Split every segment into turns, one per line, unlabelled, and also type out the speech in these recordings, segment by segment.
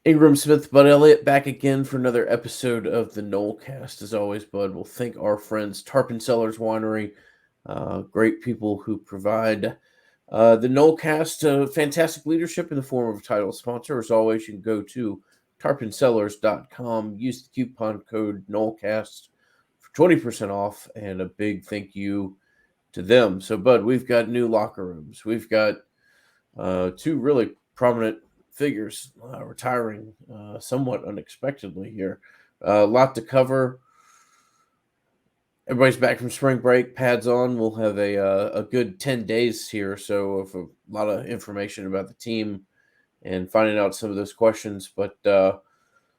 Ingram Smith, Bud Elliott, back again for another episode of the Nolecast. As always, Bud, we'll thank our friends Tarpon Cellars Winery, great people who provide the Nolecast fantastic leadership in the form of a title sponsor. As always, you can go to tarponsellers.com, use the coupon code Nolecast for 20% off, and a big thank you to them. So, Bud, we've got new locker rooms. We've got two really prominent figures retiring somewhat unexpectedly here. A lot to cover. Everybody's back from spring break, pads on. We'll have a good 10 days here or so of a lot of information about the team and finding out some of those questions. But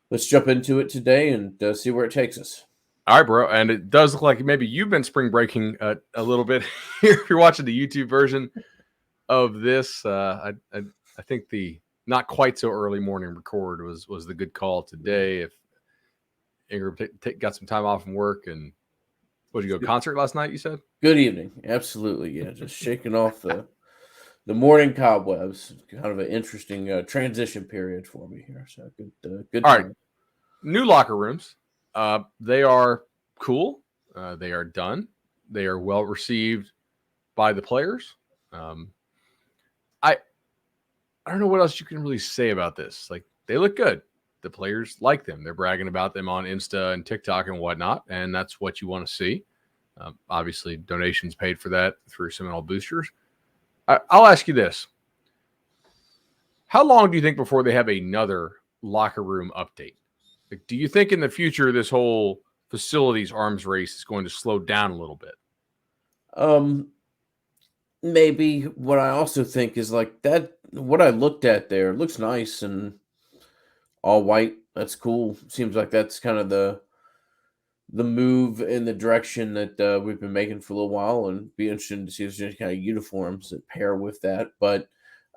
let's jump into it today and see where it takes us.
All right, bro. And it does look like maybe you've been spring breaking a little bit here if you're watching the YouTube version of this. I think the not quite so early morning record was the good call today. If Ingram got some time off from work, and what did you go concert last night? You said
good evening. Absolutely, yeah. Just shaking off the morning cobwebs. Kind of an interesting transition period for me here. So good.
All right, new locker rooms. They are cool. They are done. They are well received by the players. I don't know what else you can really say about this. Like, they look good. The players like them. They're bragging about them on Insta and TikTok and whatnot, and that's what you want to see. Obviously, donations paid for that through Seminole Boosters. I'll ask you this. How long do you think before they have another locker room update? Like, do you think in the future this whole facilities arms race is going to slow down a little bit?
Maybe. What I also think is like that. What I looked at there looks nice and all white. That's cool. Seems like that's kind of the move in the direction that we've been making for a little while, and be interesting to see if there's any kind of uniforms that pair with that. But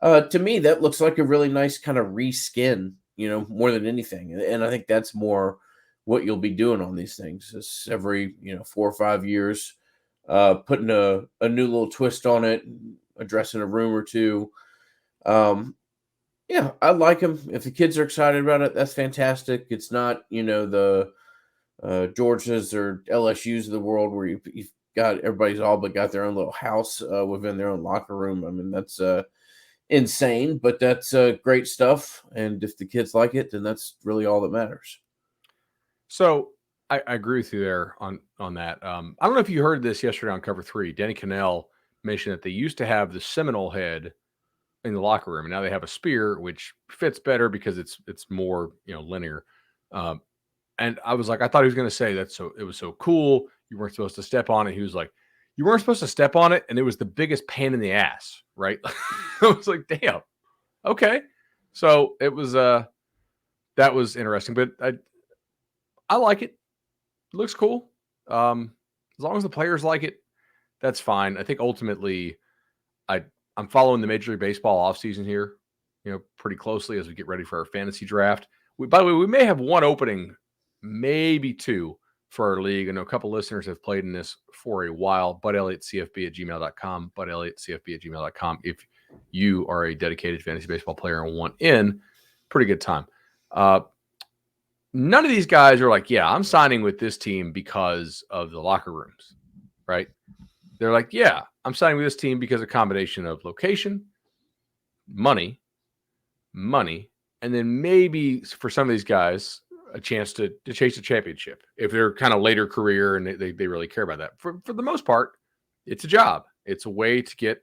to me, that looks like a really nice kind of reskin, more than anything. And I think that's more what you'll be doing on these things. Is every 4 or 5 years, putting a new little twist on it, addressing a room or two. Yeah, I like them. If the kids are excited about it, that's fantastic. It's not, the Georgias or LSUs of the world where you've got everybody's all but got their own little house within their own locker room. I mean, that's insane, but that's great stuff. And if the kids like it, then that's really all that matters.
So I agree with you there on that. I don't know if you heard this yesterday on Cover 3. Danny Cannell mentioned that they used to have the Seminole head in the locker room, and now they have a spear, which fits better because it's more linear. And I was like, I thought he was going to say that. So it was so cool. You weren't supposed to step on it. He was like, you weren't supposed to step on it, and it was the biggest pain in the ass, right? I was like, damn. Okay. So it was that was interesting, but I like it. It looks cool. As long as the players like it, that's fine. I think ultimately I'm following the Major League Baseball offseason here, pretty closely as we get ready for our fantasy draft. By the way, we may have one opening, maybe two, for our league. I know a couple listeners have played in this for a while. BudElliottCFB@gmail.com. BudElliottCFB@gmail.com. If you are a dedicated fantasy baseball player and want in, pretty good time. None of these guys are like, yeah, I'm signing with this team because of the locker rooms, right? They're like, yeah, I'm signing with this team because of a combination of location, money, and then maybe for some of these guys, a chance to chase a championship if they're kind of later career and they really care about that. For the most part, it's a job. It's a way to get,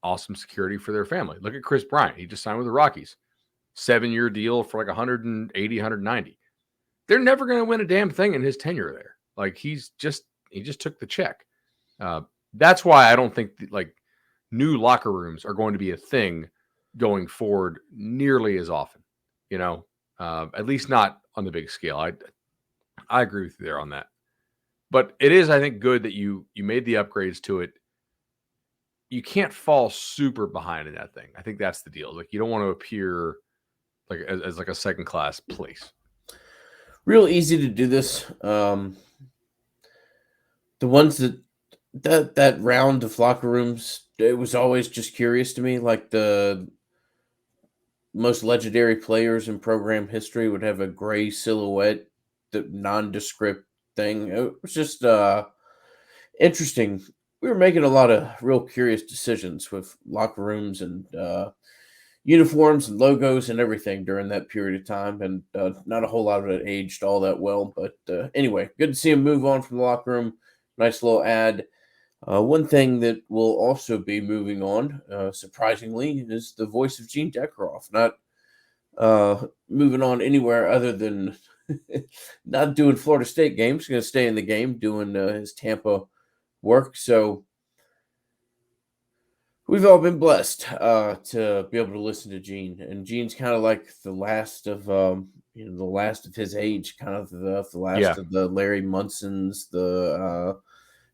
awesome security for their family. Look at Chris Bryant. He just signed with the Rockies. 7-year deal for like 180, 190. They're never going to win a damn thing in his tenure there. Like he just took the check. That's why I don't think new locker rooms are going to be a thing going forward nearly as often, at least not on the big scale. I agree with you there on that, but it is, I think, good that you made the upgrades to it. You can't fall super behind in that thing. I think that's the deal. Like, you don't want to appear like as like a second class place.
Real easy to do this. The ones that round of locker rooms, it was always just curious to me. Like the most legendary players in program history would have a gray silhouette, the nondescript thing. It was just interesting. We were making a lot of real curious decisions with locker rooms and uniforms and logos and everything during that period of time, and not a whole lot of it aged all that well. But anyway, good to see him move on from the locker room. Nice little ad. One thing that will also be moving on, surprisingly, is the voice of Gene Deckeroff. Not moving on anywhere other than not doing Florida State games. He's going to stay in the game doing his Tampa work. So we've all been blessed to be able to listen to Gene. And Gene's kind of like the last of the last of his age, kind of the last of the Larry Munsons, the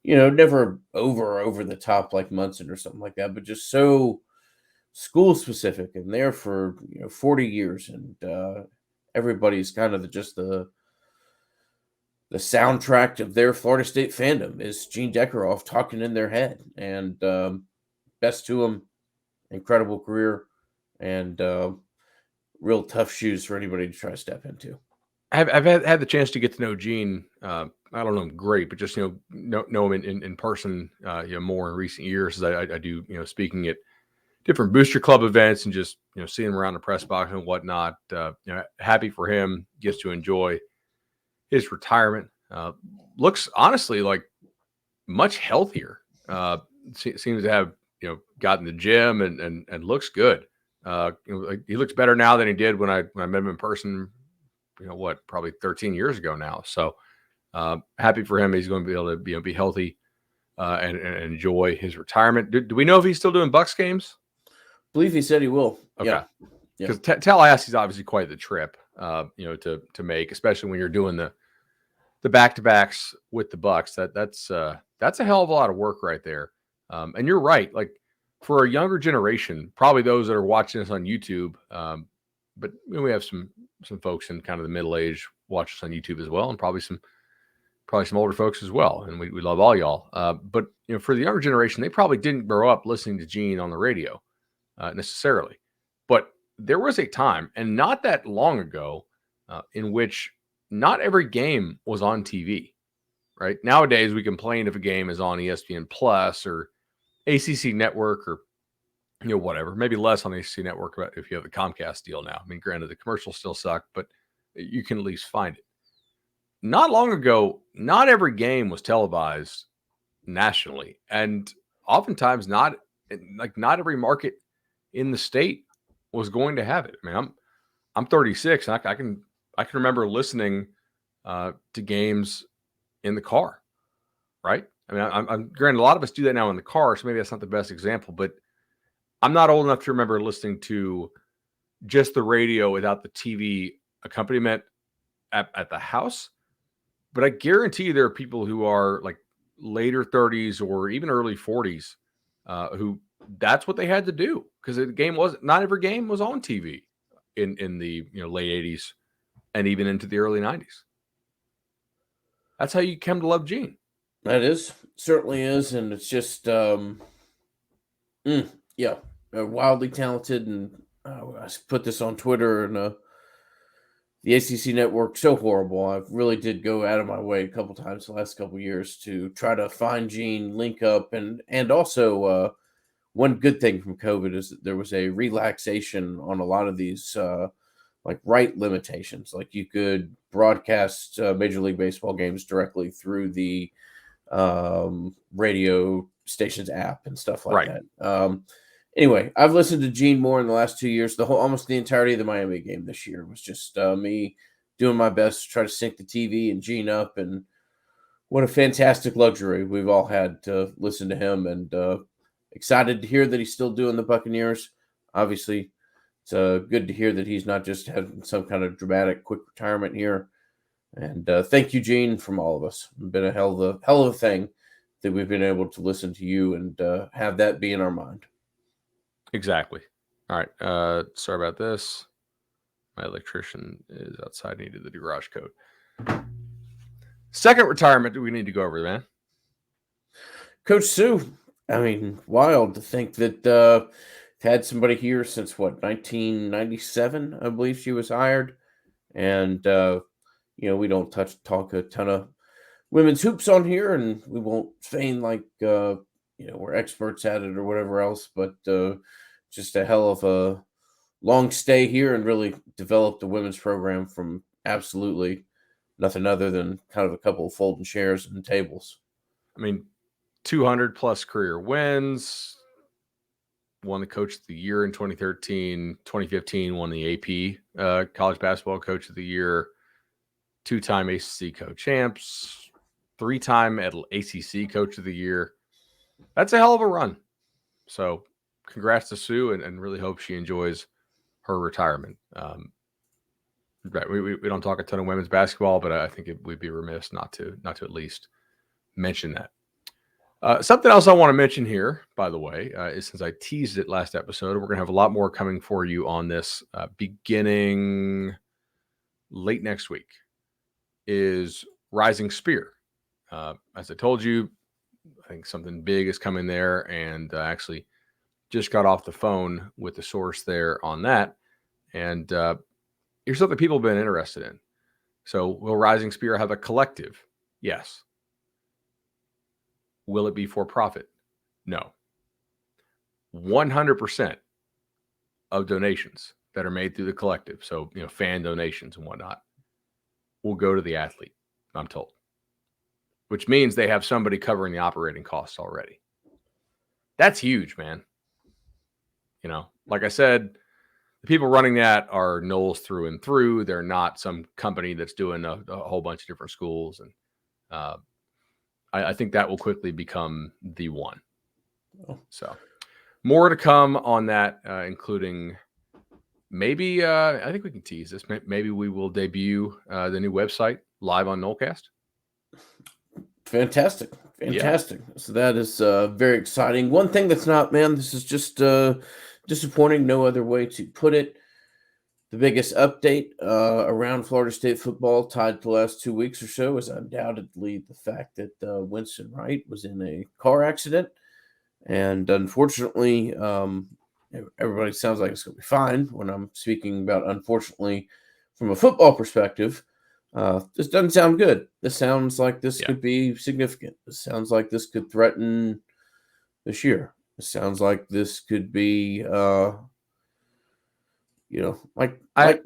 never over the top like Munson or something like that, but just so school specific and there for 40 years, and everybody's kind of just the soundtrack of their Florida State fandom is Gene Deckeroff talking in their head. And best to him, incredible career, and real tough shoes for anybody to try to step into.
I've had the chance to get to know Gene. I don't know him great, but just know him in person. More in recent years as I do speaking at different Booster Club events and just seeing him around the press box and whatnot. Happy for him. Gets to enjoy his retirement. Looks honestly like much healthier. Seems to have got in the gym and looks good. He looks better now than he did when I met him in person. Probably 13 years ago now. So happy for him. He's going to be able to be healthy and enjoy his retirement. Do we know if he's still doing Bucks games?
I believe he said he will.
Okay. Because Tallahassee's obviously quite the trip, to make, especially when you're doing the back-to-backs with the Bucks. That's a hell of a lot of work right there. And you're right. Like for a younger generation, probably those that are watching us on YouTube, but we have some folks in kind of the middle age watch us on YouTube as well, and probably some older folks as well. And we love all y'all. But for the younger generation, they probably didn't grow up listening to Gene on the radio necessarily. But there was a time, and not that long ago, in which not every game was on TV. Right nowadays, we complain if a game is on ESPN Plus or ACC Network or whatever, maybe less on the ACC Network if you have the Comcast deal now. I mean, granted, the commercials still suck, but you can at least find it. Not long ago, not every game was televised nationally, and oftentimes not every market in the state was going to have it. I mean, I'm 36, and I can remember listening to games in the car, right? I mean, I'm granted a lot of us do that now in the car, so maybe that's not the best example, but I'm not old enough to remember listening to just the radio without the TV accompaniment at the house. But I guarantee you there are people who are like later 30s or even early 40s who that's what they had to do, because the game not every game was on TV in the late 80s and even into the early 90s. That's how you came to love Gene.
That certainly is, and it's just wildly talented. And I put this on Twitter, and the ACC Network so horrible. I really did go out of my way a couple times the last couple years to try to find Gene, link up, and also one good thing from COVID is that there was a relaxation on a lot of these like Wright limitations. Like you could broadcast Major League Baseball games directly through the radio station's app and stuff like that. Anyway, I've listened to Gene more in the last 2 years. Almost the entirety of the Miami game this year was just me doing my best to try to sync the TV and Gene up. And what a fantastic luxury we've all had to listen to him. And excited to hear that he's still doing the Buccaneers. Obviously, it's good to hear that he's not just had some kind of dramatic quick retirement here. And thank you, Gene, from all of us. It's been a hell of a thing that we've been able to listen to you and have that be in our mind.
Exactly. All right. Sorry about this. My electrician is outside. Needed the garage code. Second retirement. Do we need to go over, man?
Coach Sue. I mean, wild to think that had somebody here since 1997, I believe she was hired. And, we don't talk a ton of women's hoops on here, and we won't feign like, we're experts at it or whatever else, but just a hell of a long stay here and really developed the women's program from absolutely nothing other than kind of a couple of folding chairs and tables.
I mean, 200 plus career wins, won the Coach of the Year in 2013, 2015, won the AP College Basketball Coach of the Year, 2-time ACC co-champs, 3-time ACC Coach of the Year. That's a hell of a run. So congrats to Sue, and really hope she enjoys her retirement. Right, we don't talk a ton of women's basketball, but I think we'd be remiss not to at least mention that. Something else I want to mention here, by the way, is since I teased it last episode, we're going to have a lot more coming for you on this beginning late next week, is Rising Spear. As I told you, I think something big is coming there, and actually just got off the phone with the source there on that. And here's something people have been interested in. So will Rising Spear have a collective? Yes. Will it be for profit? No. 100% of donations that are made through the collective, so fan donations and whatnot, will go to the athlete, I'm told. Which means they have somebody covering the operating costs already. That's huge, man. Like I said, the people running that are Noles through and through. They're not some company that's doing a whole bunch of different schools. And I think that will quickly become the one. So more to come on that, including maybe, I think we can tease this. Maybe we will debut the new website live on Nolecast.
Fantastic. Yeah. So that is very exciting. One thing that's not, man, this is just disappointing. No other way to put it. The biggest update around Florida State football tied to the last 2 weeks or so is undoubtedly the fact that Winston Wright was in a car accident. And unfortunately, everybody sounds like it's going to be fine when I'm speaking about, unfortunately, from a football perspective. This doesn't sound good. This sounds like this could be significant. This sounds like this could threaten this year. It sounds like this could be, like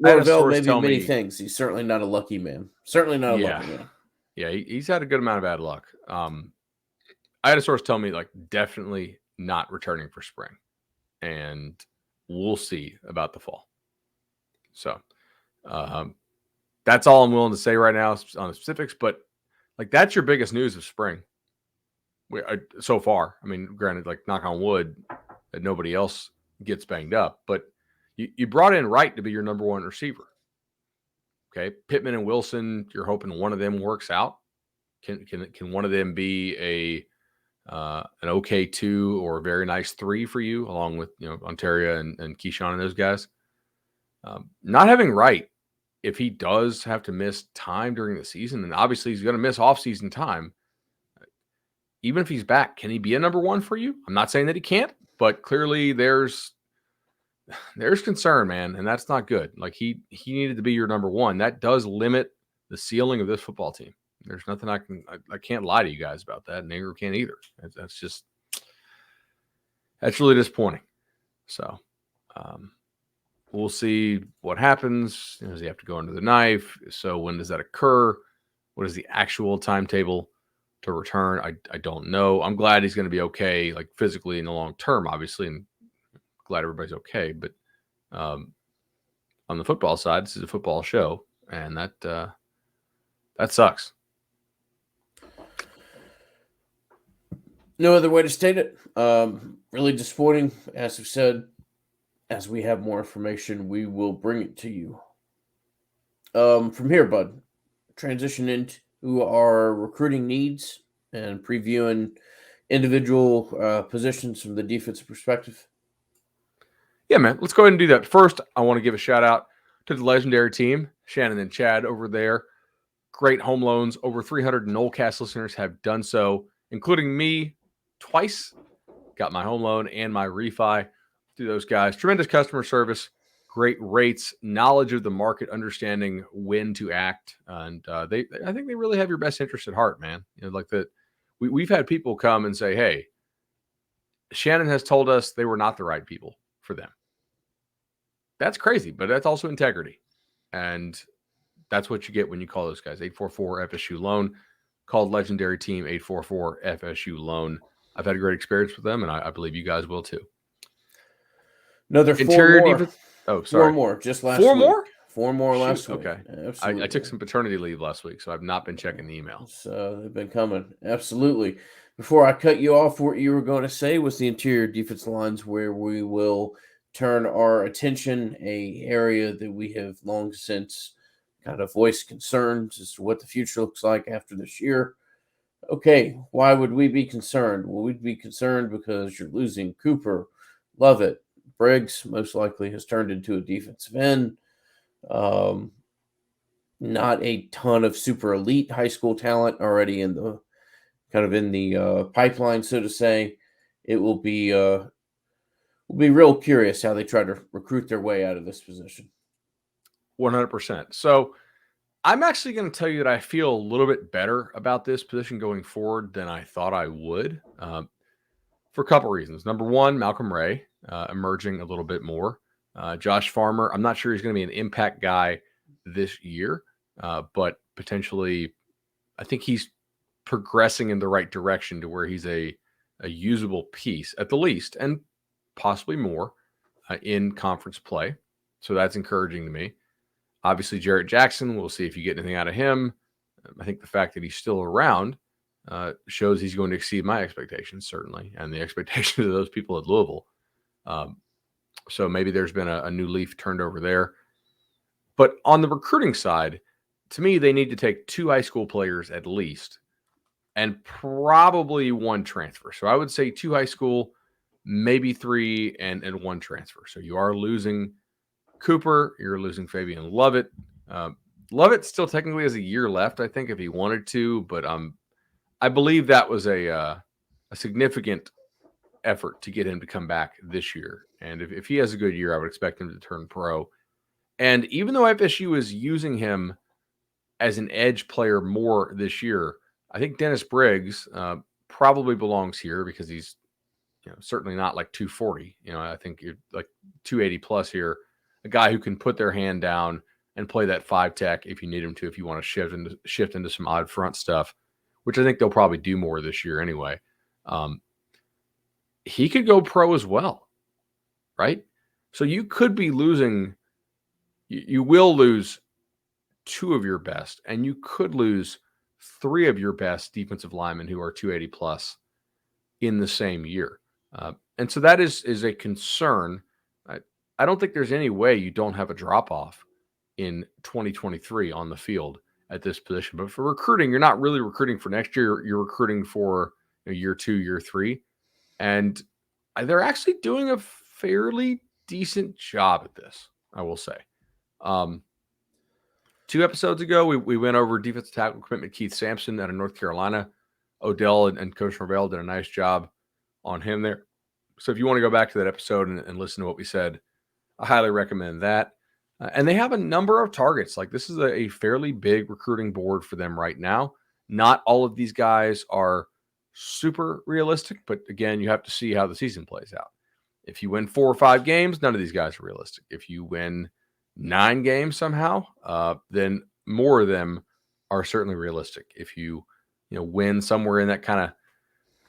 Norvell, maybe many things. He's certainly not a lucky man. Certainly not a lucky man.
Yeah, he's had a good amount of bad luck. I had a source tell me, like, definitely not returning for spring. And we'll see about the fall. So, that's all I'm willing to say right now on the specifics. But, like, that's your biggest news of spring. So far. I mean, granted, like, knock on wood, that nobody else gets banged up. But you brought in Wright to be your number one receiver. Okay, Pittman and Wilson, you're hoping one of them works out. Can one of them be an okay 2 or a very nice 3 for you, along with Ontario and Keyshawn and those guys? Not having Wright, if he does have to miss time during the season, and obviously he's going to miss off-season time, even if he's back, can he be a number 1 for you? I'm not saying that he can't, but clearly there's concern, man, and that's not good. Like, he needed to be your number 1. That does limit the ceiling of this football team. There's nothing I can't lie to you guys about that, and Negro can't either. That's really disappointing. So we'll see what happens. Does he have to go under the knife? So when does that occur? What is the actual timetable to return? I don't know. I'm glad he's going to be okay, like physically in the long term, obviously, and glad everybody's okay. But on the football side, this is a football show, and that sucks.
No other way to state it. Really disappointing. As I've said, as we have more information, we will bring it to you. From here, bud, transition into our recruiting needs and previewing individual positions from the defensive perspective.
Yeah, man, let's go ahead and do that. First, I want to give a shout out to the legendary team, Shannon and Chad over there. Great home loans. Over 300 Nolecast listeners have done so, including me twice. Got my home loan and my refi to those guys. Tremendous customer service, great rates, knowledge of the market, understanding when to act, and I think they really have your best interest at heart, man. Like that. We've had people come and say, "Hey, Shannon has told us they were not the right people for them." That's crazy, but that's also integrity, and that's what you get when you call those guys. 844 FSU Loan, called Legendary Team 844 FSU Loan. I've had a great experience with them, and I believe you guys will too.
Another
Interior
four more.
defense. Oh, sorry.
4 more just last
Four
week.
more?
4 more
Shoot,
last week.
okay.
Absolutely.
I took some paternity leave last week, so I've not been checking the email.
So they've been coming. Absolutely. Before I cut you off, what you were going to say was the interior defense lines, where we will turn our attention, a area that we have long since kind of voiced concerns as to what the future looks like after this year. Okay, why would we be concerned? Well, we'd be concerned because you're losing Cooper, Lovett, Briggs most likely has turned into a defensive end. Not a ton of super elite high school talent already in the pipeline, so to say. It will be real curious how they try to recruit their way out of this position.
100%. So I'm actually going to tell you that I feel a little bit better about this position going forward than I thought I would, for a couple reasons. Number one, Malcolm Ray emerging a little bit more. Josh Farmer, I'm not sure he's going to be an impact guy this year, but potentially I think he's progressing in the right direction to where he's a usable piece at the least, and possibly more in conference play. So that's encouraging to me. Obviously, Jarrett Jackson, we'll see if you get anything out of him. I think the fact that he's still around shows he's going to exceed my expectations, certainly, and the expectations of those people at Louisville. So maybe there's been a new leaf turned over there. But on the recruiting side, to me, they need to take 2 high school players at least, and probably 1 transfer. So I would say 2 high school, maybe 3, and 1 transfer. So you are losing Cooper, you're losing Fabian Lovett. Lovett still technically has a year left, I think, if he wanted to, but I believe that was a significant effort to get him to come back this year. And if he has a good year, I would expect him to turn pro. And even though FSU is using him as an edge player more this year, I think Dennis Briggs probably belongs here because he's certainly not like 240. I think you're like 280 plus here. A guy who can put their hand down and play that 5 tech if you need him to, if you want to shift into some odd front stuff, which I think they'll probably do more this year anyway. He could go pro as well, right? So you could be losing, you will lose 2 of your best, and you could lose 3 of your best defensive linemen who are 280 plus in the same year. And so that is a concern. I don't think there's any way you don't have a drop-off in 2023 on the field at this position. But for recruiting, you're not really recruiting for next year. You're recruiting for year 2, year 3. And they're actually doing a fairly decent job at this, I will say. 2 episodes ago, we went over defensive tackle commitment Keith Sampson out of North Carolina. Odell and Coach Norvell did a nice job on him there. So if you want to go back to that episode and listen to what we said, I highly recommend that. And they have a number of targets. Like, this is a fairly big recruiting board for them right now. Not all of these guys are super realistic, but again, you have to see how the season plays out. If you win 4 or 5 games, none of these guys are realistic. If you win 9 games somehow, then more of them are certainly realistic. If you win somewhere in that kind of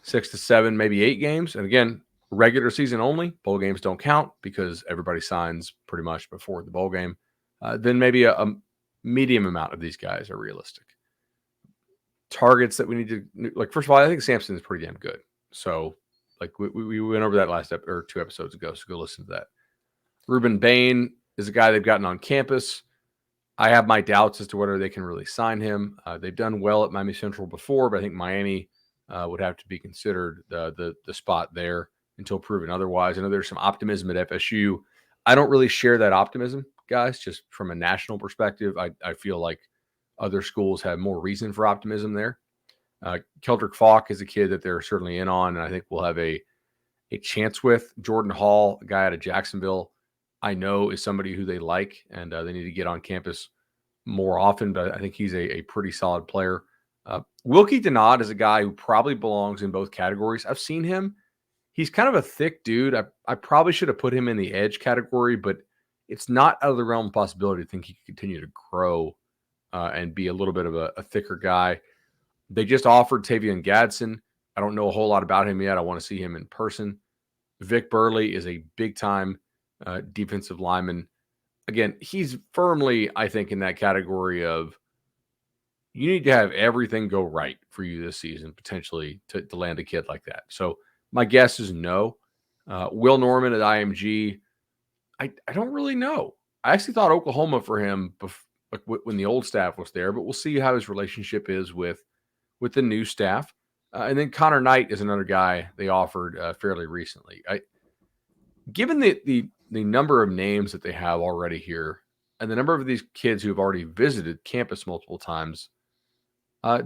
6 to 7, maybe 8 games, and again, regular season only, bowl games don't count because everybody signs pretty much before the bowl game, then maybe a medium amount of these guys are realistic. Targets that we need to, like, first of all, I think Sampson is pretty damn good. So, like, we went over that last 2 episodes ago, so go listen to that. Reuben Bain is a guy they've gotten on campus. I have my doubts as to whether they can really sign him. They've done well at Miami Central before, but I think Miami would have to be considered the spot there until proven otherwise. I know there's some optimism at FSU. I don't really share that optimism, guys, just from a national perspective. I feel like other schools have more reason for optimism there. Keldrick Falk is a kid that they're certainly in on, and I think will have a chance with. Jordan Hall, a guy out of Jacksonville, I know is somebody who they like, and they need to get on campus more often, but I think he's a pretty solid player. Wilkie Denaud is a guy who probably belongs in both categories. I've seen him. He's kind of a thick dude. I probably should have put him in the edge category, but it's not out of the realm of possibility to think he could continue to grow and be a little bit of a thicker guy. They just offered Tavion Gadsden. I don't know a whole lot about him yet. I want to see him in person. Vic Burley is a big-time defensive lineman. Again, he's firmly, I think, in that category of you need to have everything go right for you this season, potentially, to land a kid like that. So my guess is no. Will Norman at IMG, I don't really know. I actually thought Oklahoma for him when the old staff was there, but we'll see how his relationship is with the new staff. And then Connor Knight is another guy they offered fairly recently. Given the number of names that they have already here and the number of these kids who have already visited campus multiple times,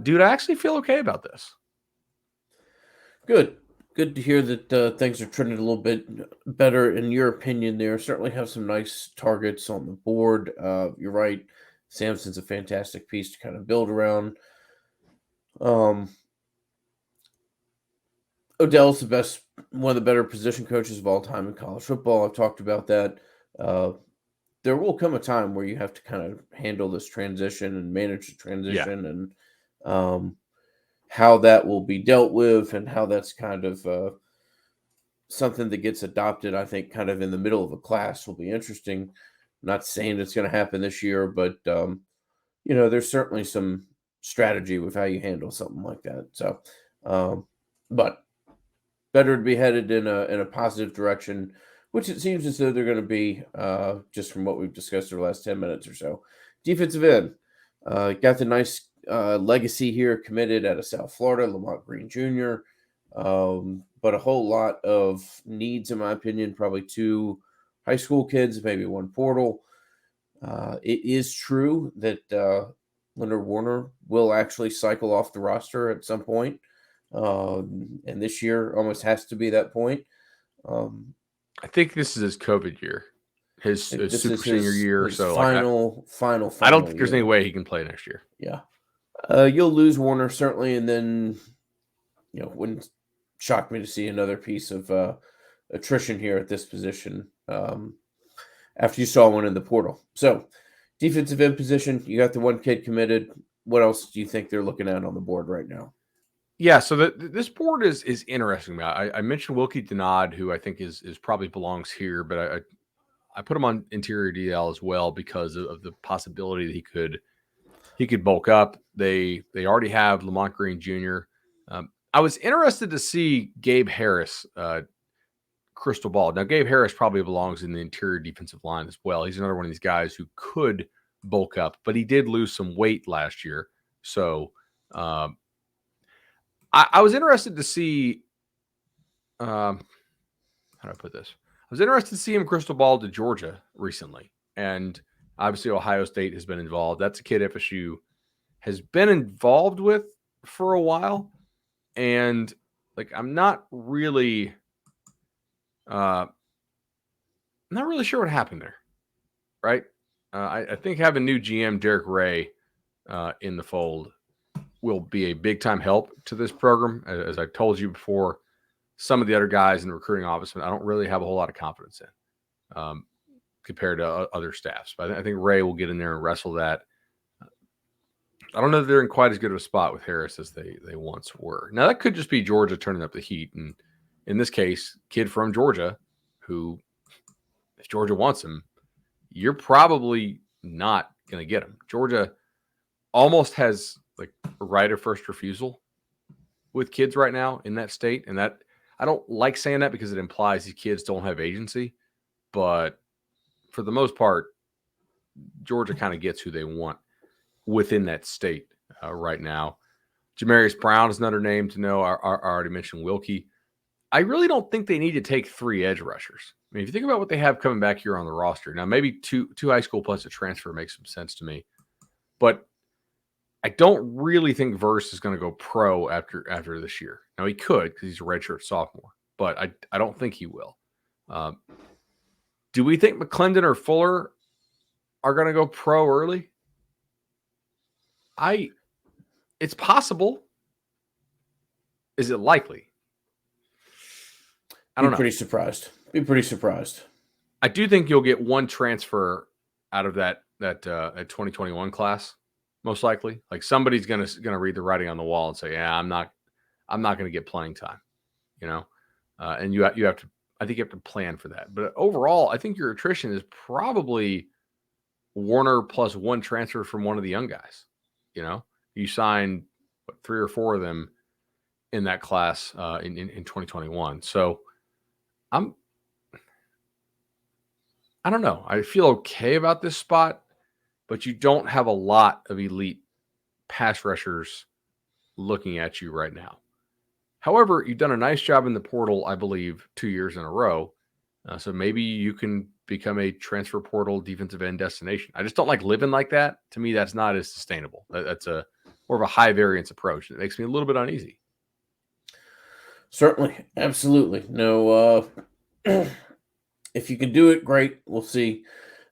dude, I actually feel okay about this.
Good to hear that things are trending a little bit better in your opinion there. Certainly have some nice targets on the board. You're right. Samson's a fantastic piece to kind of build around. Odell's one of the better position coaches of all time in college football. I've talked about that. There will come a time where you have to kind of handle this transition and manage the transition and how that will be dealt with and how that's kind of something that gets adopted, I think, kind of in the middle of a class will be interesting. I'm not saying it's going to happen this year, but, there's certainly some strategy with how you handle something like that. So, but better to be headed in a positive direction, which it seems as though they're going to be, just from what we've discussed over the last 10 minutes or so. Defensive end, got the nice legacy here, committed out of South Florida, Lamont Green Jr., but a whole lot of needs, in my opinion, probably 2 high school kids, maybe 1 portal. It is true that Leonard Warner will actually cycle off the roster at some point. And this year almost has to be that point.
I think this is his COVID year, his super senior year. So
final.
I don't think there's any way he can play next year.
Yeah. You'll lose Warner certainly, and then wouldn't shock me to see another piece of attrition here at this position after you saw one in the portal. So defensive end position, you got the 1 kid committed. What else do you think they're looking at on the board right now?
Yeah, so this board is interesting. I mentioned Wilkie Denaud, who I think is probably belongs here, but I put him on interior DL as well because of the possibility that he could bulk up. They already have Lamont Green Jr. I was interested to see Gabe Harris crystal ball. Now, Gabe Harris probably belongs in the interior defensive line as well. He's another one of these guys who could bulk up, but he did lose some weight last year. So I was interested to see, how do I put this? I was interested to see him crystal ball to Georgia recently. And obviously Ohio State has been involved. That's a kid FSU has been involved with for a while. And I'm not really sure what happened there. Right. I think having new GM Derek Ray in the fold will be a big time help to this program. As I told you before, some of the other guys in the recruiting office, I don't really have a whole lot of confidence in compared to other staffs. But I think Ray will get in there and wrestle that. I don't know if they're in quite as good of a spot with Harris as they once were. Now, that could just be Georgia turning up the heat. And in this case, kid from Georgia who, if Georgia wants him, you're probably not going to get him. Georgia almost has a right of first refusal with kids right now in that state. And that I don't like saying that because it implies these kids don't have agency. But for the most part, Georgia kind of gets who they want within that state right now. Jamarius Brown is another name to know. I already mentioned Wilkie. I really don't think they need to take 3 edge rushers. I mean, if you think about what they have coming back here on the roster, now maybe two high school plus a transfer makes some sense to me. But I don't really think Verse is going to go pro after this year. Now, he could because he's a redshirt sophomore. but I don't think he will. Do we think McClendon or Fuller are going to go pro early? It's possible. Is it likely? I don't know.
Be pretty surprised.
I do think you'll get one transfer out of that 2021 class, most likely. Like somebody's gonna read the writing on the wall and say, "Yeah, I'm not going to get playing time," and you have to. I think you have to plan for that. But overall, I think your attrition is probably Warner plus one transfer from one of the young guys. You signed 3 or 4 of them in that class in 2021. So I don't know. I feel okay about this spot, but you don't have a lot of elite pass rushers looking at you right now. However, you've done a nice job in the portal, I believe, 2 years in a row. So maybe you can become a transfer portal defensive end destination. I just don't like living like that. To me, that's not as sustainable. That's more of a high variance approach. It makes me a little bit uneasy.
Certainly. Absolutely. No, if you can do it, great. We'll see.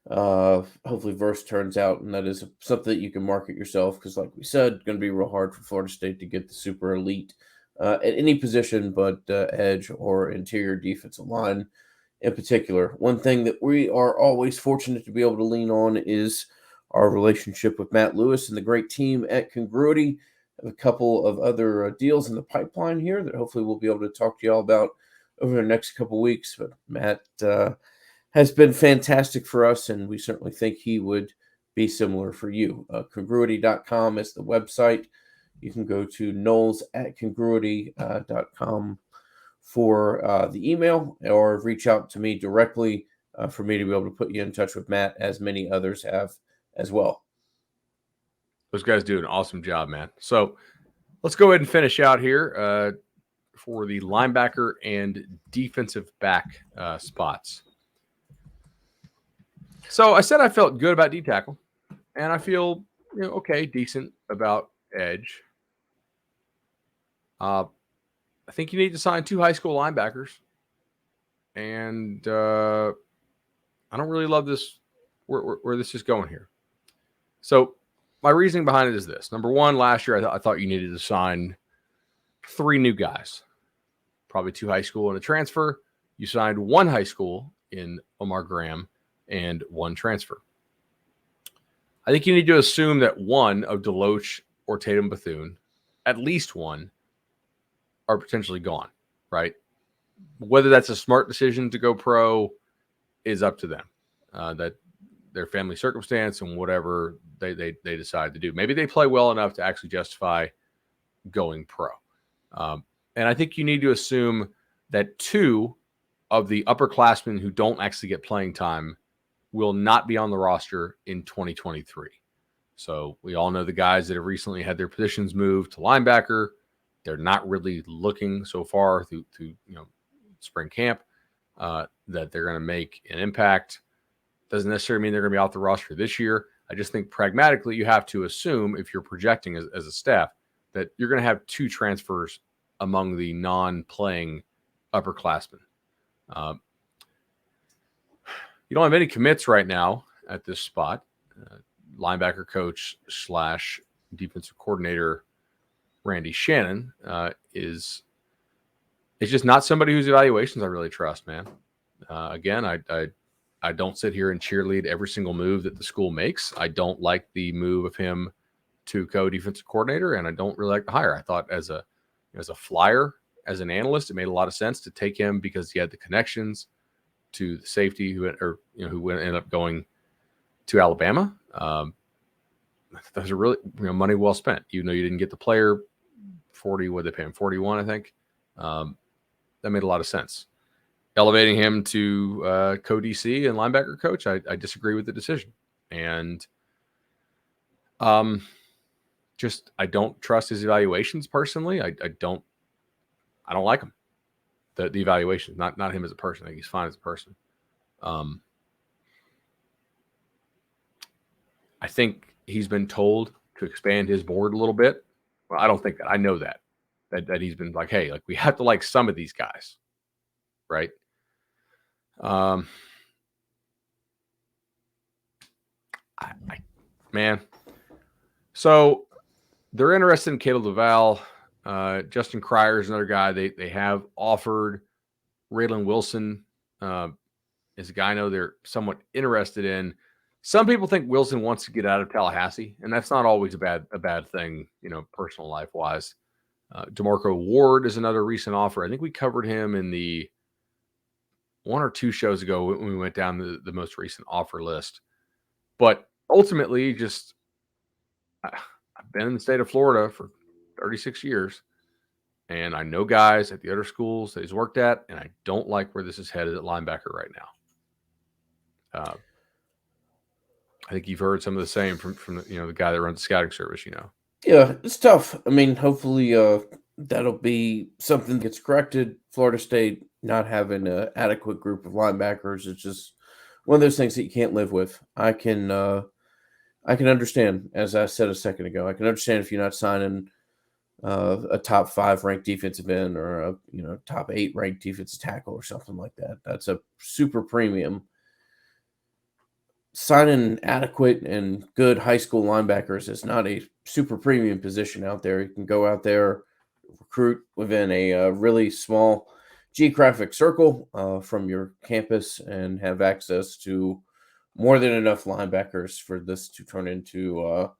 Hopefully Verse turns out, and that is something that you can market yourself, because like we said, it's going to be real hard for Florida State to get the super elite at any position but edge or interior defensive line in particular. One thing that we are always fortunate to be able to lean on is our relationship with Matt Lewis and the great team at Congruity. A couple of other deals in the pipeline here that hopefully we'll be able to talk to y'all about over the next couple weeks. But Matt has been fantastic for us, and we certainly think he would be similar for you. Congruity.com is the website. You can go to knowles@congruity.com for the email, or reach out to me directly for me to be able to put you in touch with Matt, as many others have as well.
Those guys do an awesome job, man. So let's go ahead and finish out here for the linebacker and defensive back spots. So I said I felt good about D tackle, and I feel okay, decent about edge. I think you need to sign 2 high school linebackers, and I don't really love this where this is going here. So my reasoning behind it is this. Number one, last year I thought you needed to sign 3 new guys, probably 2 high school and a transfer. You signed 1 high school in Omar Graham and 1 transfer. I think you need to assume that 1 of Deloach or Tatum Bethune, at least 1, are potentially gone, right? Whether that's a smart decision to go pro is up to them. That their family circumstance and whatever they decide to do. Maybe they play well enough to actually justify going pro. And I think you need to assume that 2 of the upperclassmen who don't actually get playing time will not be on the roster in 2023. So we all know the guys that have recently had their positions moved to linebacker. They're not really looking so far through spring camp that they're going to make an impact. Doesn't necessarily mean they're going to be off the roster this year. I just think pragmatically you have to assume, if you're projecting as a staff, that you're going to have 2 transfers among the non-playing upperclassmen. You don't have any commits right now at this spot. Linebacker coach / defensive coordinator Randy Shannon is just not somebody whose evaluations I really trust, man. Again, I don't sit here and cheerlead every single move that the school makes. I don't like the move of him to co-defensive coordinator, and I don't really like the hire. I thought as a flyer, as an analyst, it made a lot of sense to take him because he had the connections to the safety who ended up going to Alabama. Those are really money well spent. You didn't get the player 40. What did they pay him? 41, I think. That made a lot of sense. Elevating him to co-DC and linebacker coach, I disagree with the decision. And I don't trust his evaluations personally. I don't like him. The evaluations, not him as a person. I think he's fine as a person. I think he's been told to expand his board a little bit. Well, I don't think that. I know that he's been like, hey, we have to like some of these guys. right? Man. So they're interested in Caleb Duval. Justin Cryer is another guy they have offered. Raylan Wilson is a guy I know they're somewhat interested in. Some people think Wilson wants to get out of Tallahassee, and that's not always a bad thing, personal life wise. Demarco Ward is another recent offer. I think we covered him in the 1 or 2 shows ago when we went down the most recent offer list. But ultimately, just I've been in the state of Florida for 36 years, and I know guys at the other schools that he's worked at, and I don't like where this is headed at linebacker right now. I think you've heard some of the same from the guy that runs the scouting service.
Yeah, it's tough. I mean, hopefully that'll be something that gets corrected. Florida State not having an adequate group of linebackers, it's just one of those things that you can't live with. I can understand, as I said a second ago, I can understand if you're not signing a top 5 ranked defensive end or a top 8 ranked defensive tackle or something like that. That's a super premium. Signing adequate and good high school linebackers is not a super premium position out there. You can go out there, recruit within a really small geographic circle from your campus and have access to more than enough linebackers for this to turn into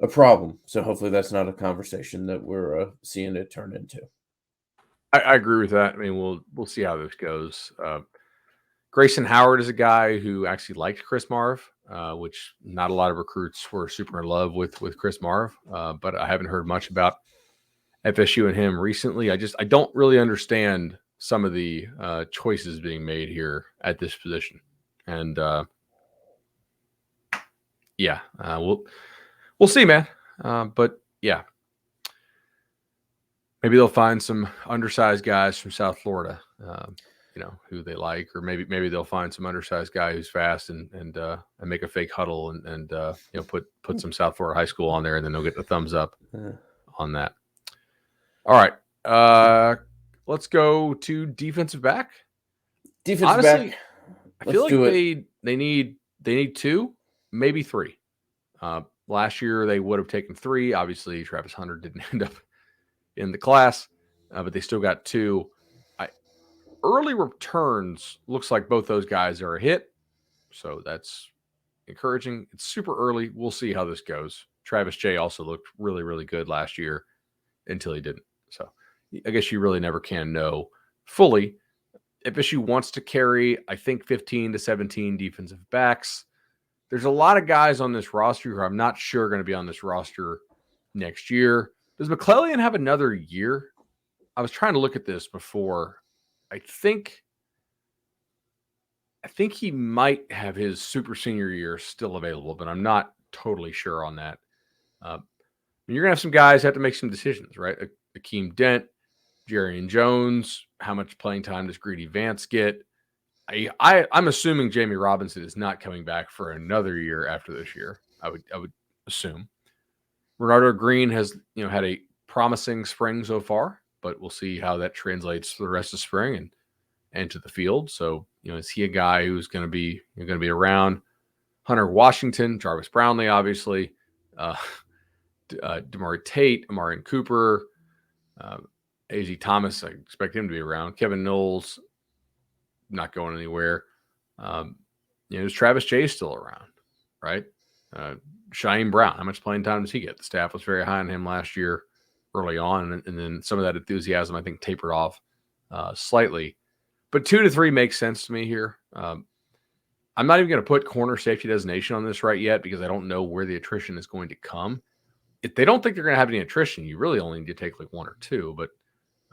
a problem. So hopefully that's not a conversation that we're seeing it turn into.
I agree with that. I mean, we'll see how this goes. Grayson Howard is a guy who actually liked Chris Marv, which not a lot of recruits were super in love with Chris Marv, but I haven't heard much about FSU and him recently. I don't really understand some of the choices being made here at this position. And we'll see, man. But yeah, maybe they'll find some undersized guys from South Florida, who they like, or maybe they'll find some undersized guy who's fast and make a fake huddle and put some South Florida high school on there, and then they'll get the thumbs up on that. All right, let's go to defensive back. Honestly,
back.
I feel like they need 2, maybe 3. Last year they would have taken 3. Obviously, Travis Hunter didn't end up in the class, but they still got 2. Early returns looks like both those guys are a hit, so that's encouraging. It's super early. We'll see how this goes. Travis J also looked really, really good last year until he didn't. So I guess you really never can know fully. FSU wants to carry, I think, 15 to 17 defensive backs. There's a lot of guys on this roster who I'm not sure are going to be on this roster next year. Does McClellan have another year? I was trying to look at this before. I think he might have his super senior year still available, but I'm not totally sure on that. You're going to have some guys have to make some decisions, right? Akeem Dent, Jarian Jones, how much playing time does Greedy Vance get? I'm assuming Jamie Robinson is not coming back for another year after this year. I would assume. Bernardo Green has had a promising spring so far, but we'll see how that translates for the rest of spring and to the field. So is he a guy who's going to be around? Hunter Washington, Jarvis Brownlee, obviously, Damari Tate, Amarian Cooper, AZ Thomas. I expect him to be around. Kevin Knowles, not going anywhere. Is Travis J still around, right? Cheyenne Brown, how much playing time does he get? The staff was very high on him last year early on, and then some of that enthusiasm, I think, tapered off slightly. But 2 to 3 makes sense to me here. I'm not even going to put corner safety designation on this right yet because I don't know where the attrition is going to come. If they don't think they're going to have any attrition, you really only need to take like 1 or 2, but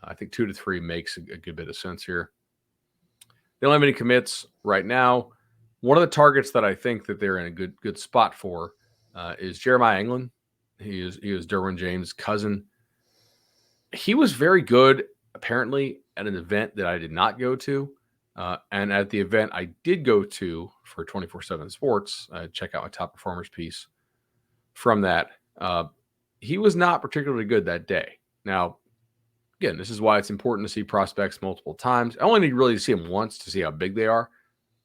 I think 2 to 3 makes a good bit of sense here. They don't have any commits right now. One of the targets that I think that they're in a good spot for is Jeremiah England. He is Derwin James' cousin. He was very good, apparently, at an event that I did not go to. And at the event I did go to for 24/7 Sports, check out my top performers piece from that. He was not particularly good that day. Now, again, this is why it's important to see prospects multiple times. I only need really to see them once to see how big they are,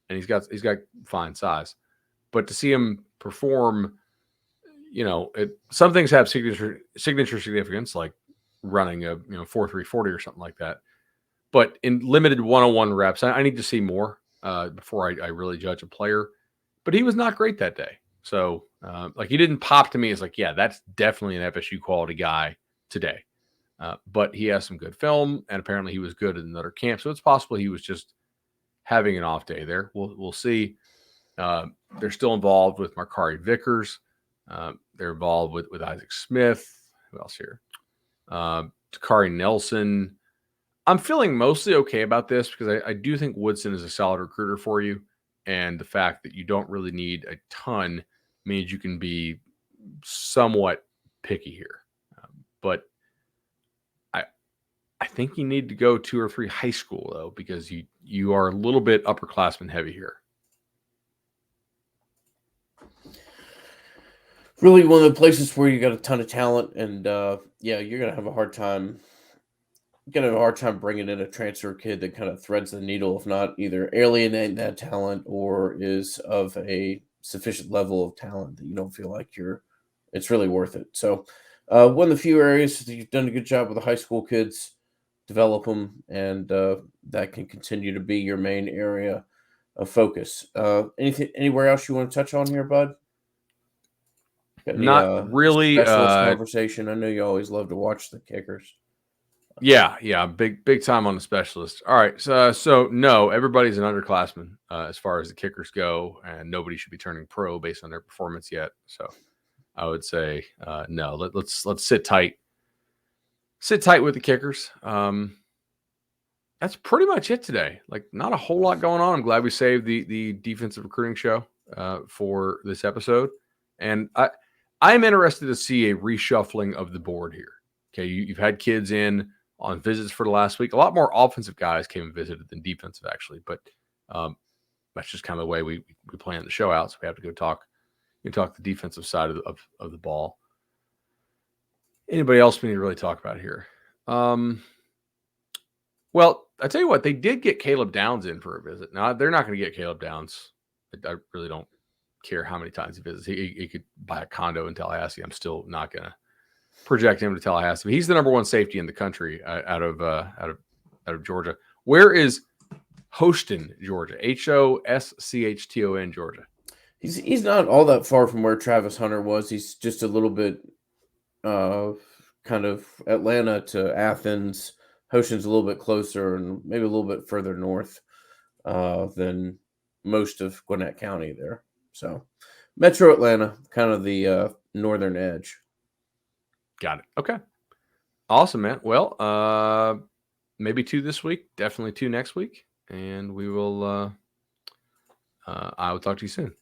and he's got fine size. But to see him perform, some things have signature significance, like running a 4.3 40 or something like that. But in limited one-on-one reps, I need to see more before I really judge a player. But he was not great that day. So, he didn't pop to me as like, yeah, that's definitely an FSU quality guy today. But he has some good film, and apparently he was good at another camp. So it's possible he was just having an off day there. We'll see. They're still involved with Markari Vickers. They're involved with Isaac Smith. Who else here? Takari Nelson. I'm feeling mostly okay about this because I do think Woodson is a solid recruiter for you. And the fact that you don't really need a ton means you can be somewhat picky here. But I think you need to go 2 or 3 high school, though, because you are a little bit upperclassman heavy here.
Really one of the places where you got a ton of talent, and you're gonna have a hard time. Gonna have a hard time bringing in a transfer kid that kind of threads the needle, if not either alienating that talent or is of a sufficient level of talent that you don't feel like it's really worth it. So, one of the few areas that you've done a good job with the high school kids, develop them, and that can continue to be your main area of focus. Anywhere else you want to touch on here, bud? Got any,
Not really.
Specialist conversation. I know you always love to watch the kickers.
Yeah, big time on the specialist. All right, so no, everybody's an underclassman as far as the kickers go, and nobody should be turning pro based on their performance yet. So I would say no. Let's sit tight. Sit tight with the kickers. That's pretty much it today. Like, not a whole lot going on. I'm glad we saved the defensive recruiting show for this episode, and I'm interested to see a reshuffling of the board here. Okay, you've had kids in on visits for the last week. A lot more offensive guys came and visited than defensive, actually. But that's just kind of the way we plan the show out. So we have to go talk the defensive side of the ball. Anybody else we need to really talk about here? Well, I tell you what, they did get Caleb Downs in for a visit. Now, they're not going to get Caleb Downs. I really don't care how many times he visits. He could buy a condo in Tallahassee. I'm still not going to project him to Tallahassee. But he's the number 1 safety in the country out of Georgia. Where is Houston, Georgia? Hoschton, Georgia.
He's not all that far from where Travis Hunter was. He's just a little bit kind of Atlanta to Athens. Houston's a little bit closer and maybe a little bit further north than most of Gwinnett County there. So Metro Atlanta, kind of the northern edge.
Got it. Okay. Awesome, man. Well, maybe 2 this week, definitely 2 next week, and we will I will talk to you soon.